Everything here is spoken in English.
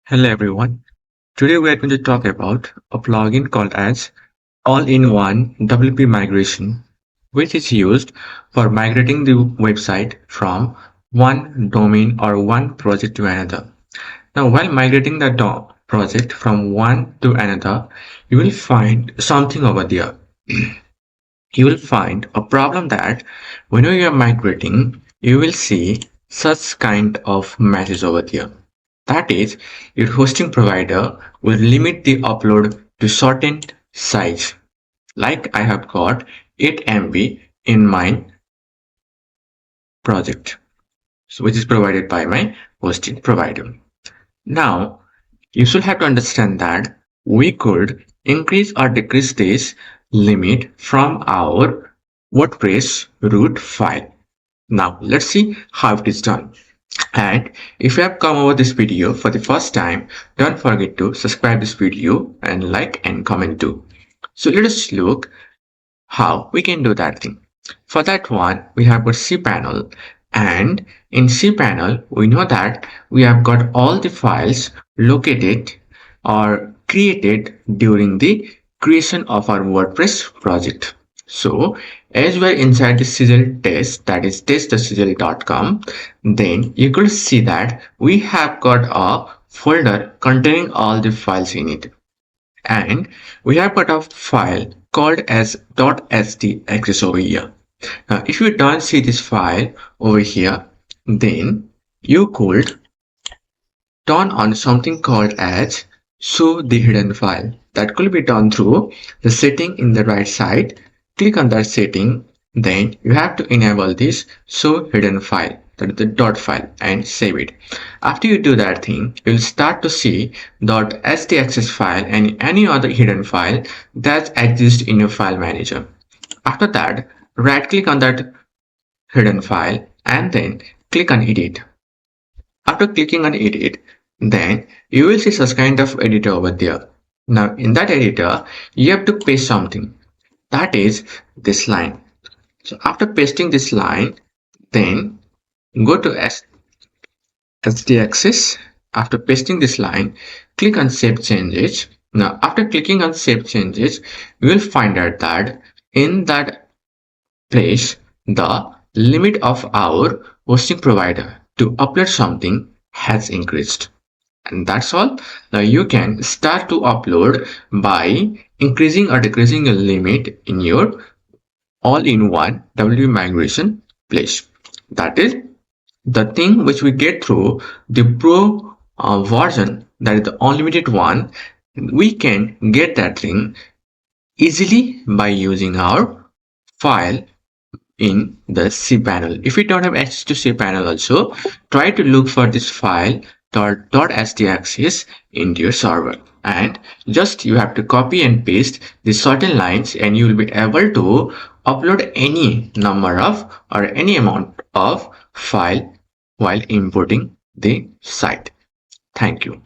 Hello everyone. Today we are going to talk about a plugin called as All-in-One WP Migration, which is used for migrating the website from one domain or one project to another. Now, while migrating the project from one to another, you will find something over there. You will find a problem that whenever you are migrating, you will see such kind of message over there. That is, your hosting provider will limit the upload to certain size. Like I have got 8 MB in my project, so which is provided by my hosting provider. Now, you should have to understand that we could increase or decrease this limit from our WordPress root file. Now, let's see how it is done. And if you have come over this video for the first time, don't forget to subscribe this video and like and comment too. So let us look how we can do that thing. For that one, we have got cPanel, and in cPanel, we know that we have got all the files located or created during the creation of our WordPress project. So as we're inside the Sizzle test, that is test.sizzle.com, then you could see that we have got a folder containing all the files in it. And we have got a file called as .htxs over here. Now, if you don't see this file over here, then you could turn on something called as show the hidden file. That could be done through the setting in the right side. Click on that setting, then you have to enable this show hidden file, that is the dot file, and save it. After you do that thing, you'll start to see .htaccess file and any other hidden file that exists in your file manager. After that, right click on that hidden file and then click on edit. After clicking on edit, then you will see such kind of editor over there. Now in that editor, you have to paste something. That is this line. So after pasting this line, then go to htaccess. After pasting this line, click on save changes. Now after clicking on save changes, you will find out that in that place, the limit of our hosting provider to upload something has increased. And that's all. Now you can start to upload by increasing or decreasing a limit in your all-in-one WP migration place. That is the thing which we get through the pro version, that is the unlimited one. We can get that thing easily by using our file in the cPanel. If you don't have access to cPanel also, try to look for this file .htaccess into your server, and just you have to copy and paste the certain lines and you will be able to upload any number of or any amount of file while importing the site. Thank you.